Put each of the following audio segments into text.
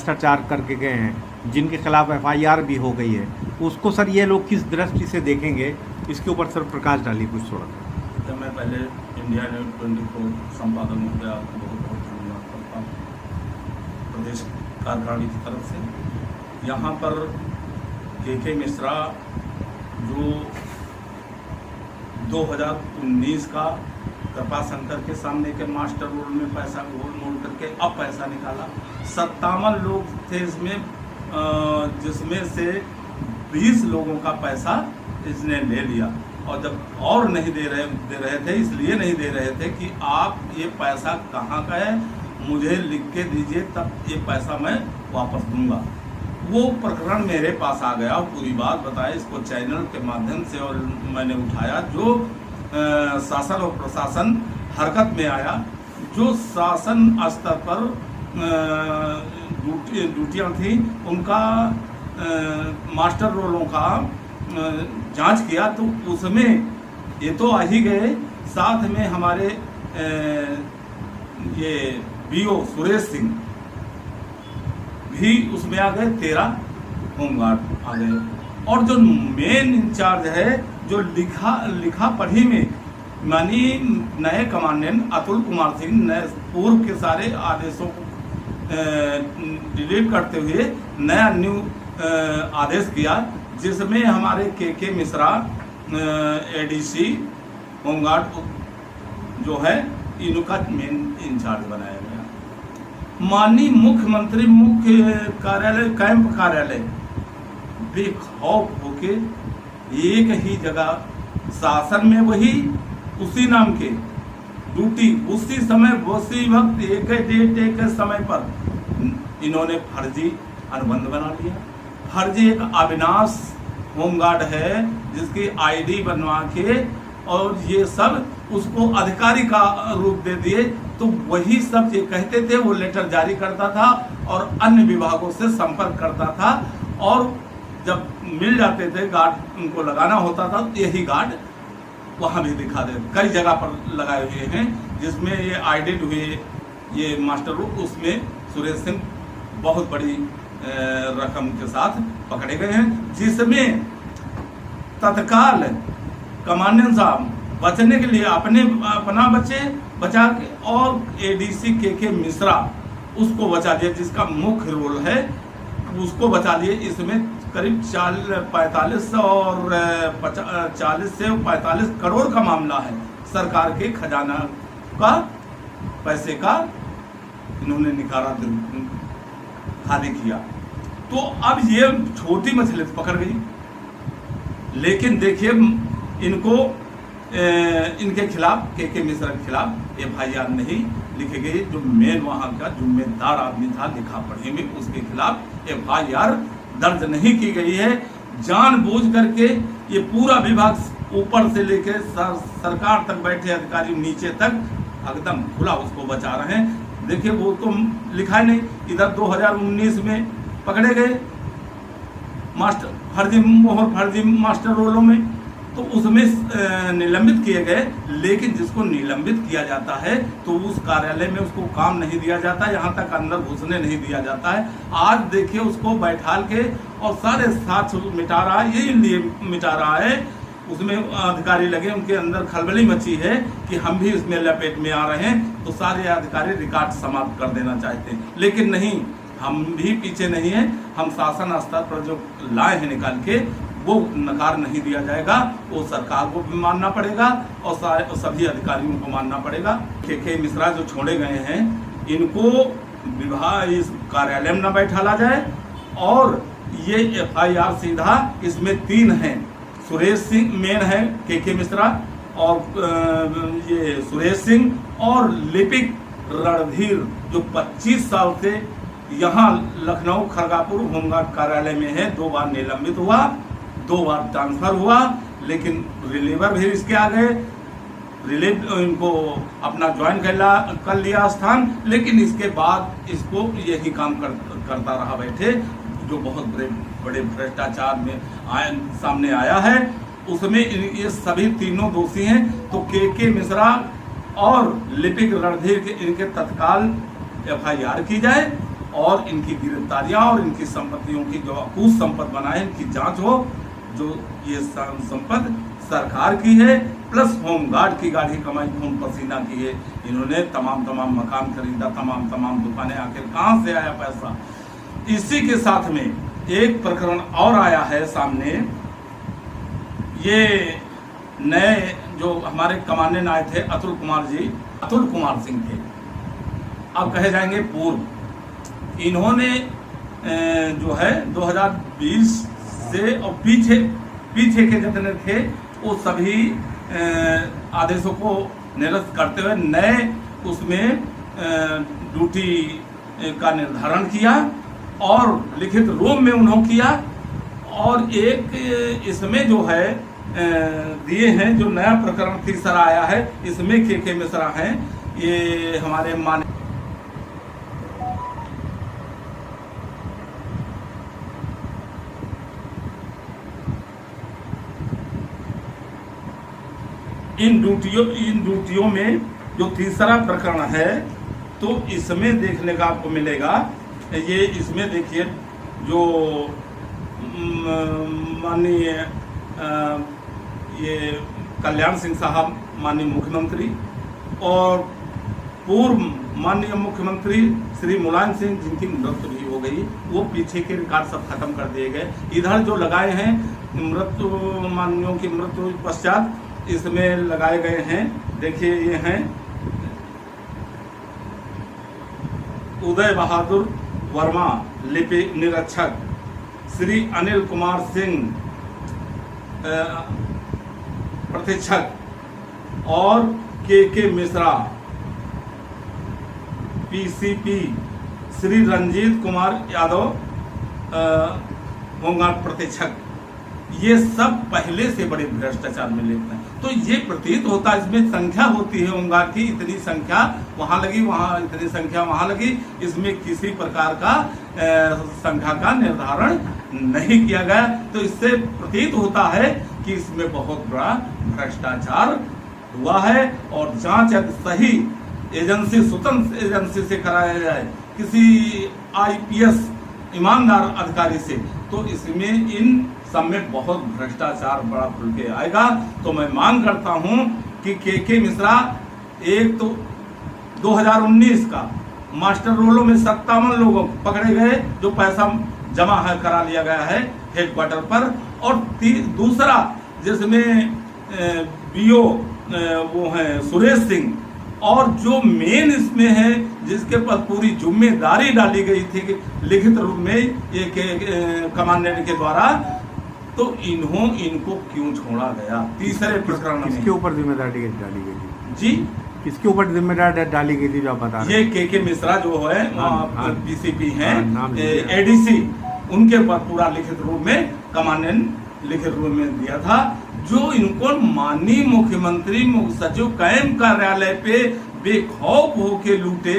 भ्रष्टाचार करके गए हैं, जिनके खिलाफ FIR भी हो गई है, उसको सर ये लोग किस दृष्टि से देखेंगे, इसके ऊपर सर प्रकाश डालिए कुछ थोड़ा सा। मैं पहले इंडिया न्यूज़ 24 संपादक महोदय आपको बहुत बहुत धन्यवाद करता हूँ प्रदेश कार्यकारिणी की तरफ से। यहाँ पर KK मिश्रा जो 2019 का कृपा शंकर के सामने के मास्टर रोल में पैसा गोल मोल करके अब पैसा निकाला। 57 लोग थे इसमें, जिसमें से 20 लोगों का पैसा इसने ले लिया। और जब और नहीं दे रहे थे, इसलिए नहीं दे रहे थे कि आप ये पैसा कहाँ का है, मुझे लिख के दीजिए, तब ये पैसा मैं वापस दूंगा। वो प्रकरण मेरे पास आ गया, पूरी बात बताया इसको चैनल के माध्यम से, और मैंने उठाया जो शासन और प्रशासन हरकत में आया, जो शासन स्तर पर ड्यूटियाँ थी, उनका मास्टर रोलों का जांच किया, तो उसमें ये तो आ ही गए, साथ में हमारे ये BO सुरेश सिंह भी उसमें आ गए, 13 होमगार्ड आ गए। और जो मेन इंचार्ज है, जो लिखा पढ़ी में मानी नए कमांडेंट अतुल कुमार सिंह ने पूर्व के सारे आदेशों को डिलीट करते हुए नया न्यू आदेश किया, जिसमें हमारे KK मिश्रा ADC होमगार्ड जो है, इनका मेन इंचार्ज बनाया गया। माननीय मुख्यमंत्री मुख्य कार्यालय कैंप कार्यालय बेखौफ होके एक ही जगह शासन में वही उसी नाम के ड्यूटी उसी समय उसी वक्त एक डेट एक समय पर इन्होंने फर्जी अनुबंध बना लिया। फर्जी एक अविनाश होमगार्ड है जिसकी ID बनवा के और ये सब उसको अधिकारी का रूप दे दिए, तो वही सब ये कहते थे, वो लेटर जारी करता था और अन्य विभागों से संपर्क करता था, और जब मिल जाते थे गार्ड उनको लगाना होता था, तो यही गार्ड वहाँ भी दिखा दे, कई जगह पर लगाए हुए हैं, जिसमें ये आइडेंट हुए ये मास्टर रूप, उसमें सुरेश सिंह बहुत बड़ी रकम के साथ पकड़े गए हैं, जिसमें तत्काल कमांडेंट साहब बचने के लिए अपना बचा के और ADC KK मिश्रा उसको बचा दिया, जिसका मुख्य रोल है, उसको बचा लिए। इसमें करीब 45 और 40 से 45 करोड़ का मामला है, सरकार के खजाना का पैसे का इन्होंने निकाला खाली किया। तो अब ये छोटी मछली पकड़ गई, लेकिन देखिए इनको इनके खिलाफ KK मिश्रा के खिलाफ FIR नहीं लिखी गई। जो मेन वहाँ का जिम्मेदार आदमी था लिखा पढ़े में, उसके खिलाफ FIR दर्ज नहीं की गई है। जानबूझ करके ये पूरा विभाग ऊपर से लेकर सरकार तक बैठे अधिकारी नीचे तक एकदम खुला उसको बचा रहे हैं। देखिए वो तो लिखा ही नहीं, इधर 2019 में पकड़े गए मास्टर फर्जी मास्टर रोलों में, तो उसमें निलंबित किए गए, लेकिन जिसको निलंबित किया जाता है तो उस कार्यालय में उसको काम नहीं दिया जाता, यहाँ तक अंदर घुसने नहीं दिया जाता है। आज देखिए उसको बैठाल के और सारे साक्ष्य मिटा रहा है, यही लिए मिटा रहा है, उसमें अधिकारी लगे, उनके अंदर खलबली मची है कि हम भी इसमें लपेट में आ रहे हैं, तो सारे अधिकारी रिकॉर्ड समाप्त कर देना चाहते हैं, लेकिन नहीं, हम भी पीछे नहीं है। हम शासन स्तर पर जो लाए हैं निकाल के, वो नकार नहीं दिया जाएगा, वो सरकार को भी मानना पड़ेगा और सभी अधिकारियों को मानना पड़ेगा। KK मिश्रा जो छोड़े गए हैं, इनको विभाग इस कार्यालय में न बैठाला जाए, और ये FIR सीधा इसमें 3 हैं, सुरेश सिंह मेन है, KK मिश्रा और ये सुरेश सिंह और लिपिक रणधीर, जो 25 साल से यहाँ लखनऊ खड़गापुर होमगार्ड कार्यालय में है। 2 बार निलंबित हुआ, 2 बार ट्रांसफर हुआ, लेकिन रिलीवर भी इसके आ गए, इनको अपना ज्वाइन कर लिया स्थान, लेकिन इसके बाद इसको यही काम करता रहा बैठे, जो बहुत बड़े भ्रष्टाचार में सामने आया है। उसमें ये सभी तीनों दोषी हैं, तो KK मिश्रा और लिपिक रणधीर के इनके तत्काल FIR की जाए और इनकी गिरफ्तारियां और इनकी संपत्तियों की जो अकूत संपत्ति बनाए इनकी जांच हो। जो ये संपत्ति सरकार की है प्लस होमगार्ड की गाढ़ी कमाई खून पसीना की है। इन्होंने तमाम मकान खरीदा, तमाम दुकानें, आखिर कहाँ से आया पैसा। इसी के साथ में एक प्रकरण और आया है सामने। ये नए जो हमारे कमांडेंट आए थे अतुल कुमार सिंह थे, अब कहे जाएंगे पूर्व। इन्होंने जो है 2020 से और पीछे के जितने थे वो सभी आदेशों को निरस्त करते हुए नए उसमें ड्यूटी का निर्धारण किया और लिखित रूप में उन्होंने किया। और एक इसमें जो है दिए हैं, जो नया प्रकरण तीसरा आया है, इसमें के मिश्रा हैं, ये हमारे माने इन ड्यूटियों में जो तीसरा प्रकरण है तो इसमें देखने का आपको मिलेगा। ये इसमें देखिए जो माननीय ये कल्याण सिंह साहब माननीय मुख्यमंत्री और पूर्व माननीय मुख्यमंत्री श्री मुलायम सिंह जिनकी मृत्यु भी हो गई, वो पीछे के रिकॉर्ड सब खत्म कर दिए गए। इधर जो लगाए हैं माननीयों की मृत्यु पश्चात इसमें लगाए गए हैं, देखिए ये हैं उदय बहादुर वर्मा लिपिक निरीक्षक, श्री अनिल कुमार सिंह प्रतीक्षक और के मिश्रा पीसीपी, श्री रंजीत कुमार यादव होमगार्ड प्रतीक्षक। ये सब पहले से बड़े भ्रष्टाचार में लिप्त हैं। तो ये प्रतीत होता है, इसमें संख्या होती है होमगार्ड की, इतनी संख्या वहां लगी, वहां इतनी संख्या वहां लगी, इसमें किसी प्रकार का संख्या का निर्धारण नहीं किया गया। तो इससे प्रतीत होता है कि इसमें बहुत बड़ा भ्रष्टाचार हुआ है। और जांच सही एजेंसी, स्वतंत्र एजेंसी से कराया जाए, किसी आईपीएस ईमानदार अधिकारी से, तो इसमें इन सब में बहुत भ्रष्टाचार बड़ा खुल के आएगा। तो मैं मांग करता हूं कि के मिश्रा, एक तो 2019 का मास्टर रोलों में 57 लोगों पकड़े गए जो पैसा जमा है करा लिया गया है हेडक्वार्टर पर, और दूसरा जिसमें बीओ वो है सुरेश सिंह, और जो मेन इसमें है जिसके पर पूरी जिम्मेदारी डाली गई थी लिखित रूप में एक कमांडेंट के द्वारा, तो इनको क्यों छोड़ा गया। तीसरे प्रकरण में किसके ऊपर जिम्मेदारी डाली गई थी जी, किसके ऊपर जिम्मेदारी डाली गई थी जो आप बता रहे हैं? ये के मिश्रा जो है पीसीपी हैं, एडीसी, उनके पर पूरा लिखित रूप में कमांडेंट लिखित रूप में दिया था, जो इनको माननीय मुख्यमंत्री मुख्य सचिव कैंप कार्यालय पे बेखौफ होके लूटे।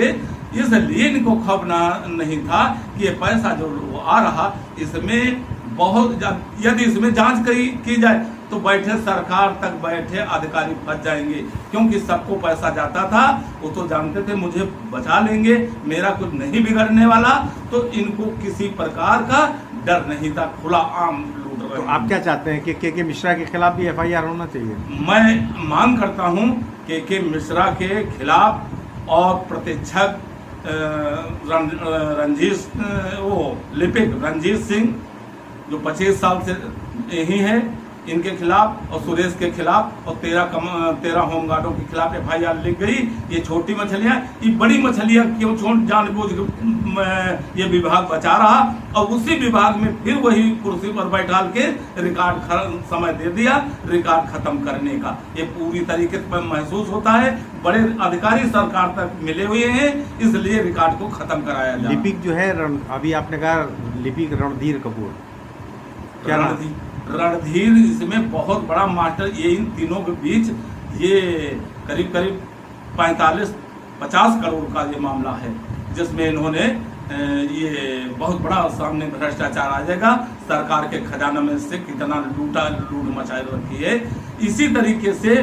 इसलिए इनको खौफ नहीं था कि ये पैसा जो आ रहा इसमें बहुत, यदि इसमें जांच की जाए तो बैठे सरकार तक बैठे अधिकारी फंस जाएंगे, क्योंकि सबको पैसा जाता था, वो तो जानते थे मुझे बचा लेंगे, मेरा कुछ नहीं बिगड़ने वाला, तो इनको किसी प्रकार का डर नहीं था, खुला आम लूट रहे। तो आप क्या चाहते हैं कि के मिश्रा के खिलाफ भी एफआईआर होना चाहिए? मैं मांग करता हूं के मिश्रा के खिलाफ और प्रतीक्षक लिपिक रंजीत सिंह जो 25 साल से यही है, इनके खिलाफ और सुरेश के खिलाफ और 13 होमगार्डों के खिलाफ एफआईआर लिख गई। ये छोटी मछलियां, ये बड़ी मछलियां क्यों छोड़ जानबूझ ये विभाग बचा रहा, और उसी विभाग में फिर वही कुर्सी पर बैठाल के रिकॉर्ड समय दे दिया रिकॉर्ड खत्म करने का। ये पूरी तरीके से महसूस होता है, बड़े अधिकारी सरकार तक मिले हुए हैं, इसलिए रिकॉर्ड को खत्म कराया जाए। लिपिक जो है, अभी आपने कहा लिपिक रणधीर कपूर, क्या रणधीर इसमें बहुत बड़ा मास्टर, ये इन तीनों के बीच ये करीब 45-50 करोड़ का ये मामला है, जिसमें इन्होंने ये बहुत बड़ा सामने भ्रष्टाचार आ जाएगा। सरकार के खजाना में से कितना लूट मचाए रखी है। इसी तरीके से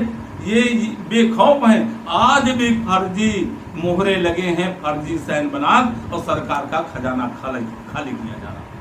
ये बेखौफ हैं। आज भी फर्जी मोहरे लगे हैं, फर्जी सैन बना और सरकार का खजाना खाली किया जा रहा है।